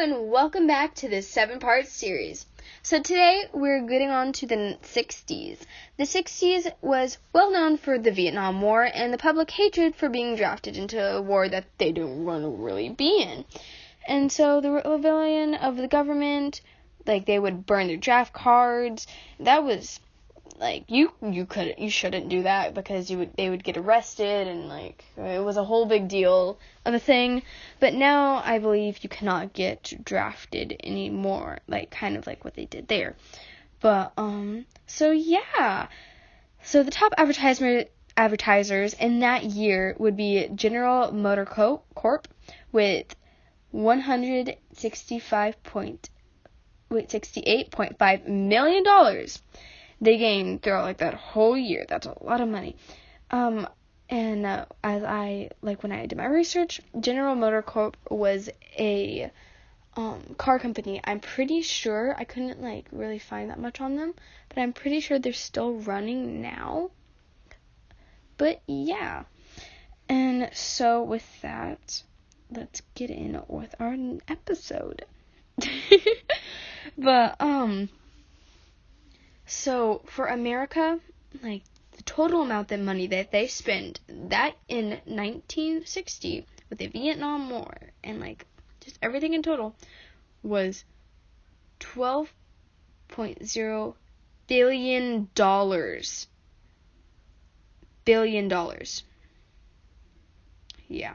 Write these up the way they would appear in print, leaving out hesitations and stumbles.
everyone, welcome back to this 7-part series. So today we're getting on to the 60s. The 60s was well known for the Vietnam War and the public hatred for being drafted into a war that they don't want to really be in. And so the rebellion of the government, they would burn their draft cards. That was you shouldn't do that because they would get arrested, and it was a whole big deal of a thing. But now I believe you cannot get drafted anymore, kind of like what they did there. But so the top advertisers in that year would be General Motor Corp with $68.5 million. They gained throughout that whole year. That's a lot of money. As I, when I did my research, General Motor Corp was a car company. I'm pretty sure, I couldn't really find that much on them, but I'm pretty sure they're still running now. But yeah. And so with that, let's get in with our episode. But so for America, the total amount of money that they spent that in 1960 with the Vietnam War and just everything in total was $12.0 billion. Billion dollars. Yeah.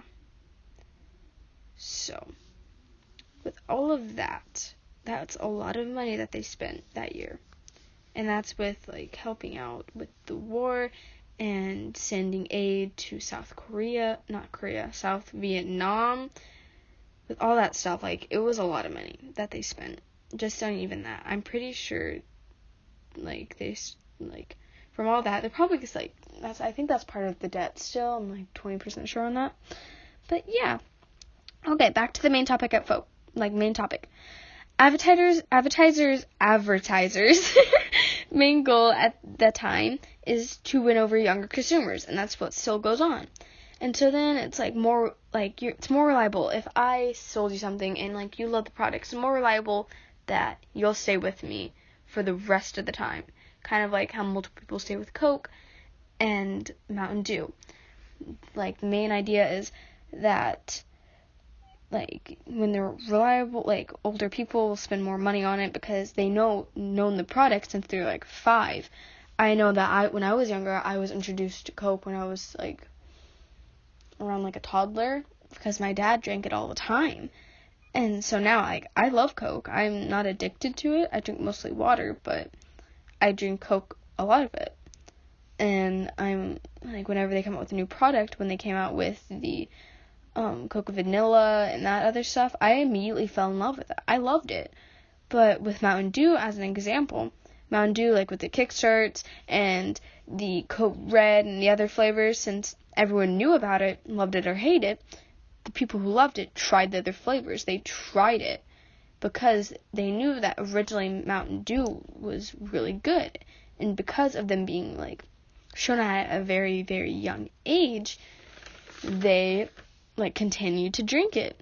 So with all of that, that's a lot of money that they spent that year. And that's with helping out with the war and sending aid to South Vietnam. With all that stuff, it was a lot of money that they spent. Just on even that. I'm pretty sure, from all that, they're probably just, I think that's part of the debt still. I'm 20% sure on that. But yeah. Okay, back to the main topic main topic. Advertisers' main goal at that time is to win over younger consumers, and that's what still goes on. And so then it's it's more reliable. If I sold you something and you love the product, it's more reliable that you'll stay with me for the rest of the time. Kind of like how multiple people stay with Coke and Mountain Dew. The main idea is that when they're reliable, older people will spend more money on it because they known the product since they're 5. I know that when I was younger, I was introduced to Coke when I was around a toddler because my dad drank it all the time. And so now I love Coke. I'm not addicted to it. I drink mostly water, but I drink Coke, a lot of it. And I'm whenever they come out with a new product, when they came out with the Coke Vanilla and that other stuff, I immediately fell in love with it. I loved it. But with Mountain Dew, as an example, Mountain Dew, with the Kickstarts and the Coke Red and the other flavors, since everyone knew about it, loved it or hated it, the people who loved it tried the other flavors. They tried it because they knew that originally Mountain Dew was really good. And because of them being, shown at a very, very young age, they continue to drink it,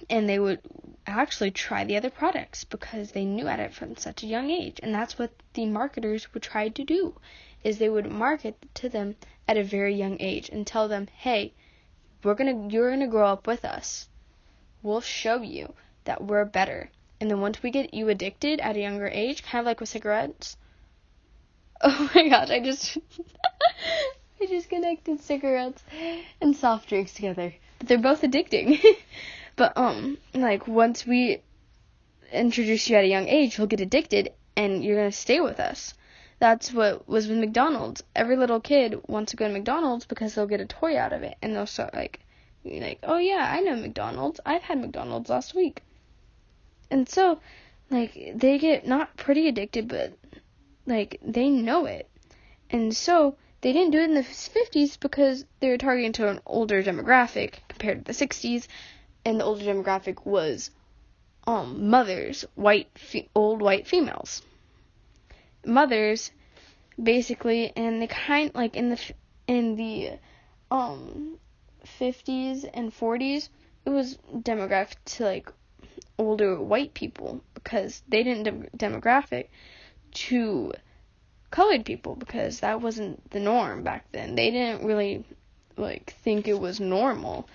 and they would actually try the other products because they knew at it from such a young age. And that's what the marketers would try to do, is they would market to them at a very young age and tell them, hey, you're gonna grow up with us. We'll show you that we're better. And then once we get you addicted at a younger age, kind of like with cigarettes. Oh my gosh, I just connected cigarettes and soft drinks together. But they're both addicting. But, once we introduce you at a young age, you'll get addicted, and you're going to stay with us. That's what was with McDonald's. Every little kid wants to go to McDonald's because they'll get a toy out of it. And they'll start, oh yeah, I know McDonald's. I've had McDonald's last week. And so, they get not pretty addicted, but, they know it. And so they didn't do it in the 50s because they were targeting to an older demographic compared to the 60s, and the older demographic was mothers, old white females. Mothers, basically, and they in the 50s and 40s, it was demographic to older white people because they didn't demographic to colored people because that wasn't the norm back then. They didn't really think it was normal,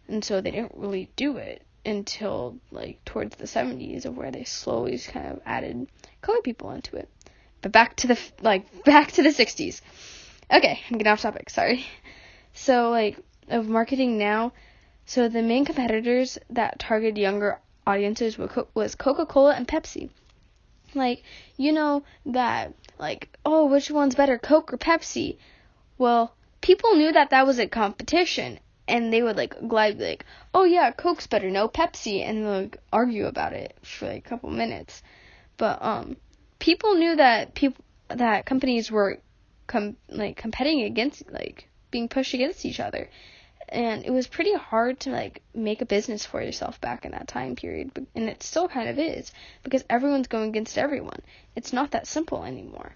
and so they didn't really do it until towards the 70s, of where they slowly kind of added colored people into it. But back to the 60s. Okay, I'm getting off topic, sorry. So of marketing now, so the main competitors that target younger audiences was Coca-Cola and Pepsi. That, oh, which one's better, Coke or Pepsi? Well, people knew that was a competition, and they would gladly be oh yeah, Coke's better, no Pepsi, and argue about it for a couple minutes. But people knew that companies were competing against, being pushed against each other. And it was pretty hard to make a business for yourself back in that time period, and it still kind of is, because everyone's going against everyone. It's not that simple anymore.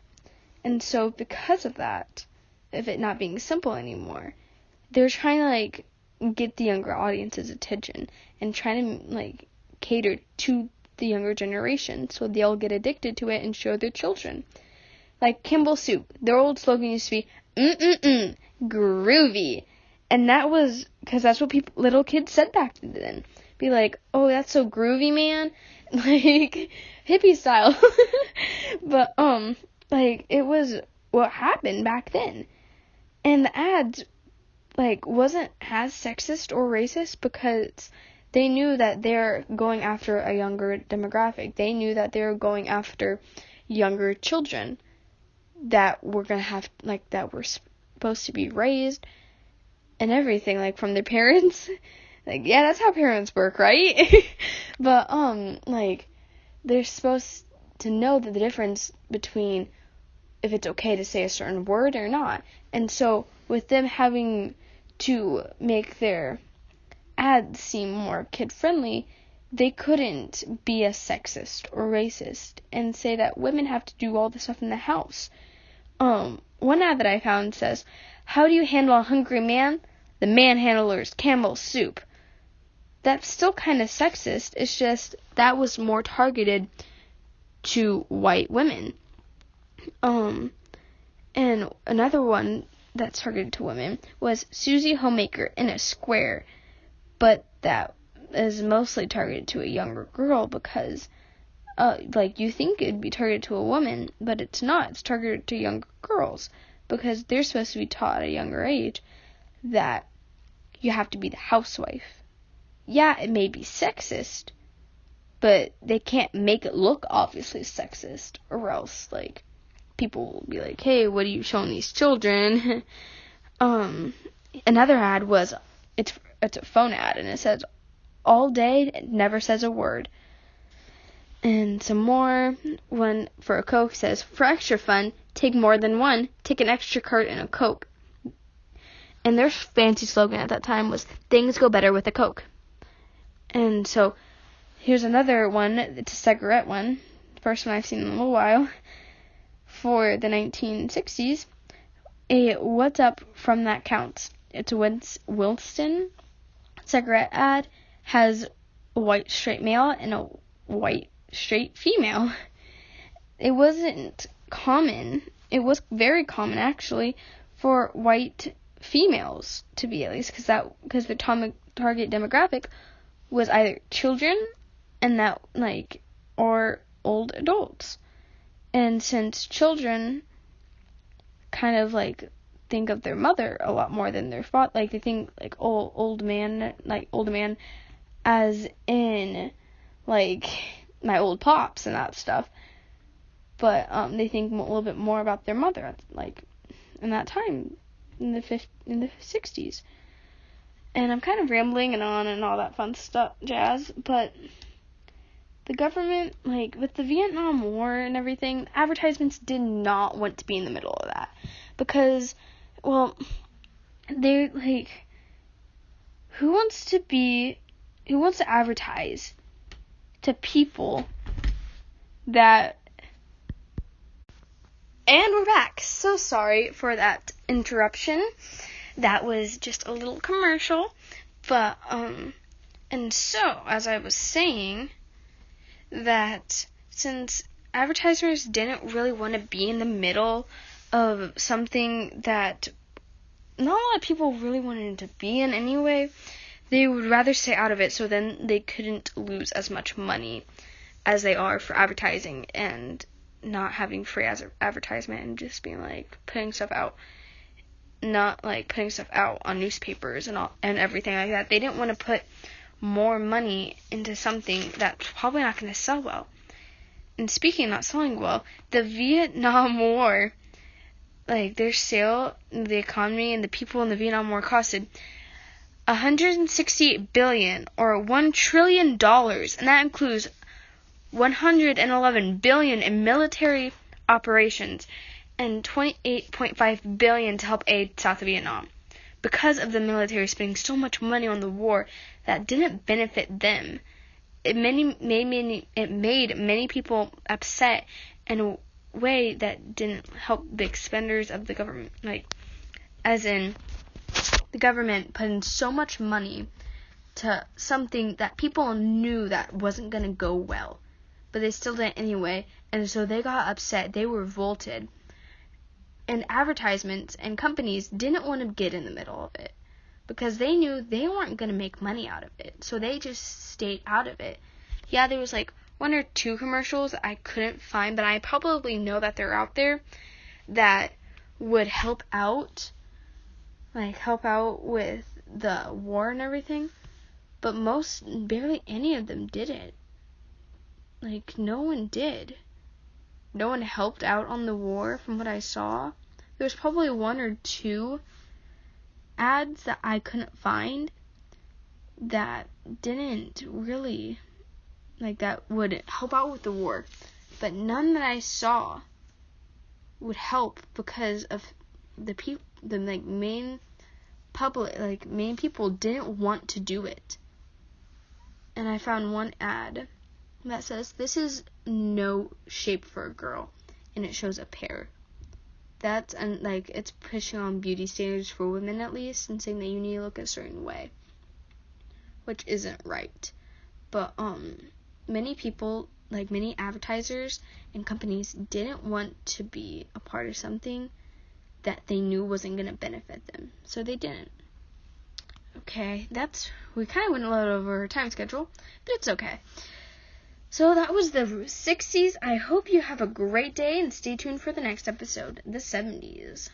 And so because of that, of it not being simple anymore, they're trying to get the younger audience's attention and trying to cater to the younger generation so they'll get addicted to it and show their children. Campbell's Soup, their old slogan used to be groovy. And that was because that's what little kids said back then. Be oh, that's so groovy, man. Hippie style. But, it was what happened back then. And the ads, wasn't as sexist or racist because they knew that they're going after a younger demographic. They knew that they're going after younger children that were going to have, that were supposed to be raised and everything, from their parents. Yeah, that's how parents work, right? But, they're supposed to know the difference between if it's okay to say a certain word or not. And so, with them having to make their ads seem more kid-friendly, they couldn't be a sexist or racist and say that women have to do all the stuff in the house. One ad that I found says, "How do you handle a hungry man? The manhandler's Campbell's Soup." That's still kind of sexist. It's just that was more targeted to white women. And another one that's targeted to women was Susie Homemaker in a Square, but that is mostly targeted to a younger girl because you think it'd be targeted to a woman, but it's not. It's targeted to younger girls because they're supposed to be taught at a younger age that you have to be the housewife. Yeah, it may be sexist, but they can't make it look obviously sexist, or else people will be hey, what are you showing these children? Another ad was it's a phone ad, and it says all day, it never says a word. And some more, one for a Coke says, for extra fun, take more than one, take an extra carton of Coke. And their fancy slogan at that time was, things go better with a Coke. And so, here's another one, it's a cigarette one, first one I've seen in a little while, for the 1960s, a What's Up From That Counts. It's a Winston cigarette ad, has a white straight male and a white straight female. It wasn't common, it was very common actually, for white females to be, at least, because the target demographic was either children and that or old adults. And since children kind of think of their mother a lot more than their father, they think old man as in my old pops and that stuff, but they think a little bit more about their mother in that time in the 60s. And I'm kind of rambling and on and all that fun stuff jazz, but the government, with the Vietnam War and everything, advertisements did not want to be in the middle of that. Because, well, they're, who wants to advertise to people that... And we're back. So sorry for that interruption. That was just a little commercial. But, and so, as I was saying, that since advertisers didn't really want to be in the middle of something that not a lot of people really wanted to be in anyway, they would rather stay out of it, so then they couldn't lose as much money as they are for advertising and not having free advertisement and just being like putting stuff out, not like putting stuff out on newspapers and everything like that. They didn't want to put more money into something that's probably not going to sell well. And speaking of not selling well, the Vietnam War, like their sale, the economy, and the people in the Vietnam War costed $168 billion or $1 trillion, and that includes $111 billion in military operations and $28.5 billion to help aid South Vietnam. Because of the military spending so much money on the war that didn't benefit them, it made many people upset in a way that didn't help the expenders of the government. Like, as in, the government put in so much money to something that people knew that wasn't going to go well, but they still did it anyway, and so they got upset. They were revolted. And advertisements and companies didn't want to get in the middle of it because they knew they weren't going to make money out of it, so they just stayed out of it. Yeah, there was like 1 or 2 commercials I couldn't find, but I probably know that they're out there that would help out with the war and everything, but barely any of them did it. Like, no one did. No one helped out on the war from what I saw. There was probably 1 or 2 ads that I couldn't find that didn't really, that would help out with the war. But none that I saw would help because of the main public, main people didn't want to do it. And I found one ad that says, "This is no shape for a girl," and it shows a pear. That's it's pushing on beauty standards for women at least, and saying that you need to look a certain way, which isn't right. But many people, many advertisers and companies, didn't want to be a part of something that they knew wasn't going to benefit them, so they didn't. Okay, we kind of went a little over our time schedule, but it's okay. So that was the 60s. I hope you have a great day and stay tuned for the next episode, the 70s.